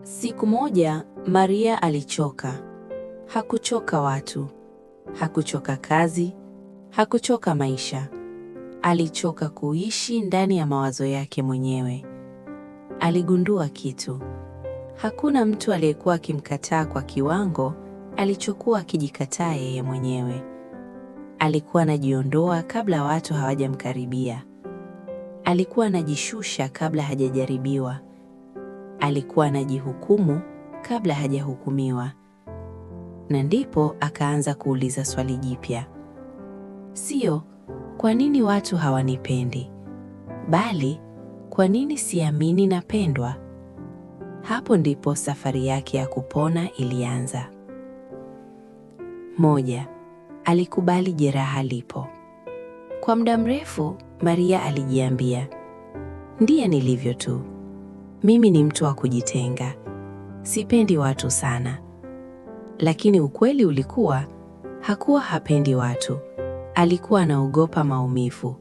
Siku moja Maria alichoka. Hakuchoka watu, hakuchoka kazi, hakuchoka maisha. Alichoka kuishi ndani ya mawazo yake mwenyewe. Aligundua kitu. Hakuna mtu aliyekuwa akimkataa kwa kiwango alichokuwa akijikataa yeye mwenyewe. Alikuwa anajiondoa kabla watu hawajamkaribia. Alikuwa anajishusha kabla hajajaribiwa. Alikuwa anajihukumu kabla hajahukumiwa. Na ndipo akaanza kuuliza swali jipya. Sio, kwa nini watu hawanipendi? Bali, kwa nini siamini napendwa? Hapo ndipo safari yake ya kupona ilianza. 1. Alikubali jeraha lipo. Kwa muda mrefu, Maria alijiambia, ndiye nilivyo tu. Mimi ni mtu wa kujitenga. Sipendi watu sana. Lakini ukweli ulikuwa, hakuwa hapendi watu. Alikuwa anaogopa maumivu.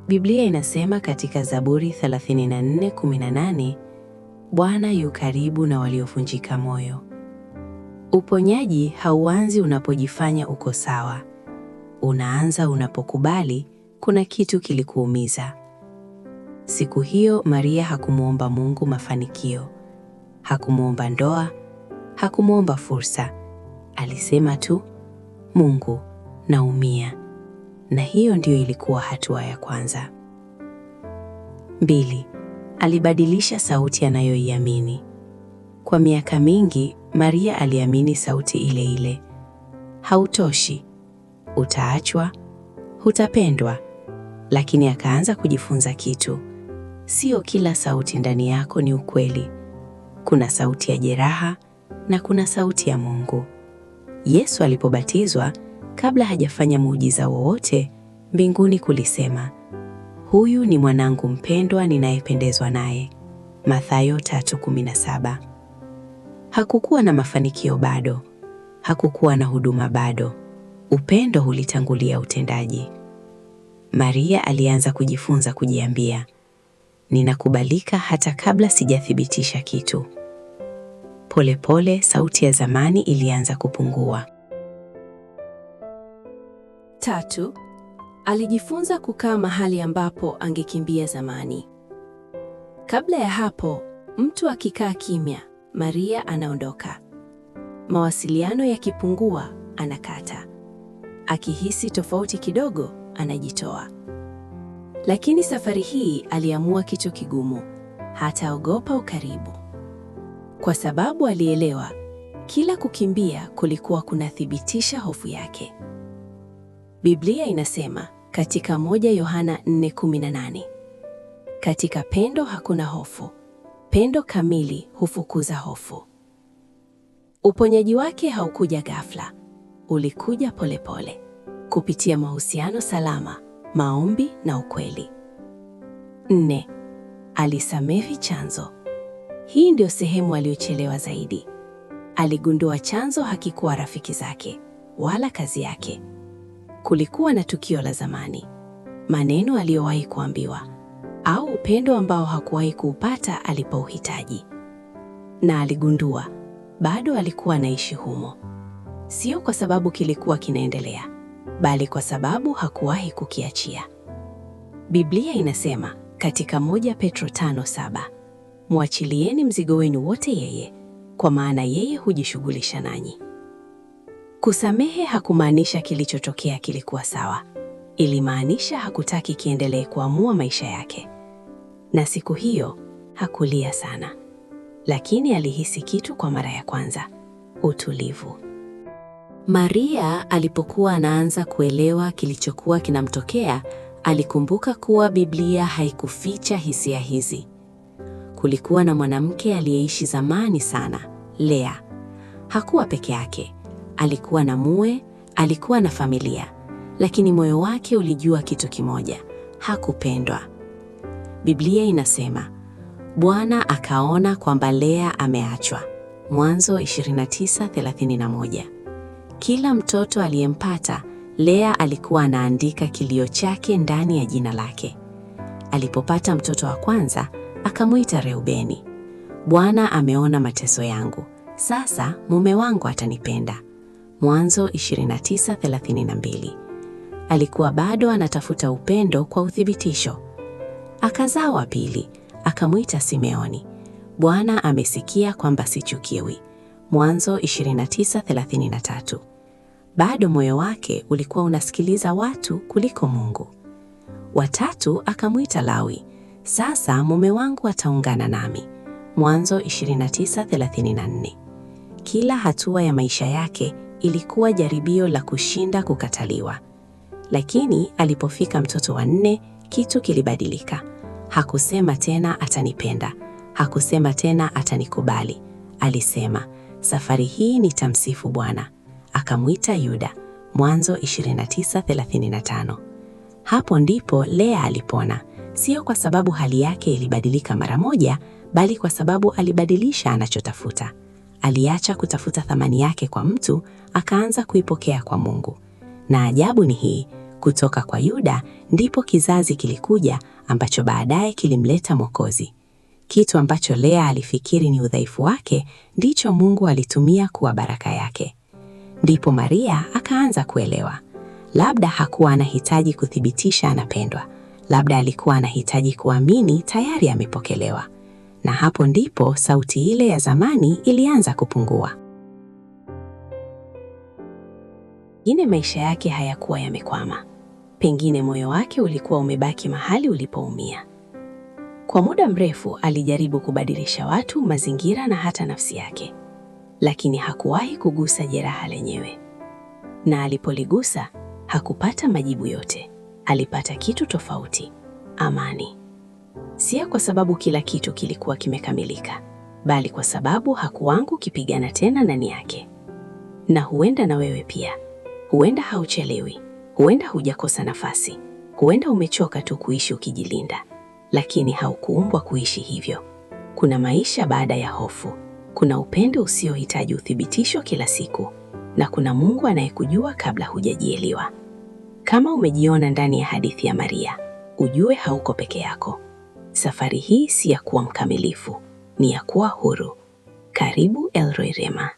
Biblia inasema katika Zaburi 34:18, Bwana yu karibu na waliovunjika moyo. Uponyaji hauanzi unapojifanya uko sawa. Unaanza unapokubali kuna kitu kilikuumiza. Siku hiyo Maria hakumuomba Mungu mafanikio. Hakumuomba ndoa, hakumuomba fursa. Alisema tu, Mungu, naumia. Na hiyo ndiyo ilikuwa hatua ya kwanza. 2. Alibadilisha sauti anayoiamini. Kwa miaka mingi, Maria aliamini sauti ile ile. Hautoshi, utaachwa, hutapendwa. Lakini akaanza kujifunza kitu. Sio kila sauti ndani yako ni ukweli. Kuna sauti ya jeraha na kuna sauti ya Mungu. Yesu alipobatizwa, kabla hajafanya muujiza wowote, mbinguni kulisema, huyu ni mwanangu mpendwa ninayependezwa naye. Mathayo 3:17. Hakukuwa na mafanikio bado. Hakukuwa na huduma bado. Upendo ulitangulia utendaji. Maria alianza kujifunza kujiambia, ninakubalika hata kabla sijathibitisha kitu. Polepole sauti ya zamani ilianza kupungua. 3. Alijifunza kukaa mahali ambapo angekimbia zamani. Kabla ya hapo, mtu akikaa kimya, Maria anaondoka. Mawasiliano yakipungua, anakata. Akihisi tofauti kidogo, anajitoa. Lakini safari hii aliamua kitu kigumu. Hataogopa ukaribu. Kwa sababu alielewa, kila kukimbia kulikuwa kunathibitisha hofu yake. Biblia inasema katika 1 Yohana 4:18, katika pendo hakuna hofu. Pendo kamili hufukuza hofu. Uponyaji wake haukuja ghafla. Ulikuja polepole, kupitia mahusiano salama, maombi na ukweli. 4. Alisamehe chanzo. Hii ndio sehemu aliyochelewa zaidi. Aligundua chanzo hakikuwa rafiki zake, wala kazi yake. Kulikuwa na tukio la zamani, maneno aliyowahi kuambiwa, au upendo ambao hakuwahi kuupata alipouhitaji. Na aligundua, bado alikuwa anaishi humo. Sio kwa sababu kilikuwa kinaendelea, bali kwa sababu hakuwahi kukiachia. Biblia inasema katika 1 Petro 5:7, mwachilieni mzigo wenu wote yeye, kwa maana yeye hujishughulisha nanyi. Kusamehe hakumaanisha kilichotokea kilikuwa sawa. Ilimaanisha hakutaki kiendelee kuamua maisha yake. Na siku hiyo hakulia sana, lakini alihisi kitu kwa mara ya kwanza: utulivu. Maria alipokuwa anaanza kuelewa kilichokuwa kinamtokea, alikumbuka kuwa Biblia haikuficha hisia hizi. Kulikuwa na mwanamke aliyeishi zamani sana, Lea. Hakuwa peke yake. Alikuwa na mume, alikuwa na familia, lakini moyo wake ulijua kitu kimoja: hakupendwa. Biblia inasema, Bwana akaona kwamba Lea ameachwa. Mwanzo 29:31. Kila mtoto aliyempata, Lea alikuwa anaandika kilio chake ndani ya jina lake. Alipopata mtoto wa kwanza, akamuita Reubeni. Bwana ameona mateso yangu, sasa mume wangu atanipenda. Mwanzo 29:32. Alikuwa bado anatafuta upendo kwa uthibitisho. Akazaa wa pili, akamwita Simeoni. Bwana amesikia kwamba sichukiwi. Mwanzo 29:33. Bado moyo wake ulikuwa unasikiliza watu kuliko Mungu. Wa tatu akamwita Lawi. Sasa mume wangu ataungana nami. Mwanzo 29:34. Kila hatua ya maisha yake ilikuwa jaribio la kushinda kukataliwa. Lakini alipofika mtoto wa 4, kitu kilibadilika. Hakusema tena atanipenda. Hakusema tena atanikubali. Alisema, safari hii nitamsifu Bwana. Akamwita Yuda. Mwanzo 29:35. Hapo ndipo Lea alipona, sio kwa sababu hali yake ilibadilika mara moja, bali kwa sababu alibadilisha anachotafuta. Aliacha kutafuta thamani yake kwa mtu, akaanza kuipokea kwa Mungu. Na ajabu ni hii, kutoka kwa Yuda ndipo kizazi kilikuja ambacho baadaye kilimleta Mwokozi. Kitu ambacho Lea alifikiri ni udhaifu wake, ndicho Mungu alitumia kuwa baraka yake. Ndipo Maria akaanza kuelewa. Labda hakuwa anahitaji kuthibitisha anapendwa. Labda alikuwa anahitaji kuamini tayari amepokelewa. Na hapo ndipo sauti ile ya zamani ilianza kupungua. Pengine maisha yake hayakuwa yamekwama. Pengine moyo wake ulikuwa umebaki mahali ulipoumia. Kwa muda mrefu alijaribu kubadilisha watu, mazingira na hata nafsi yake. Lakini hakuwahi kugusa jeraha lenyewe. Na alipoligusa, hakupata majibu yote. Alipata kitu tofauti, amani. Si kwa sababu kila kitu kilikuwa kimekamilika, bali kwa sababu hakuangu kipigana tena ndani yake. Na huenda na wewe pia. Huenda hauchelewi. Huenda hujakosa nafasi. Huenda umechoka tu kuishi ukijilinda. Lakini haukuumbwa kuishi hivyo. Kuna maisha baada ya hofu. Kuna upendo usiohitaji uthibitisho kila siku. Na kuna Mungu anayekujua kabla hujajielewa. Kama umejiona ndani ya hadithi ya Maria, ujue hauko peke yako. Safari hii si ya kuwa mkamilifu, ni ya kuwa huru. Karibu Elroy Rema.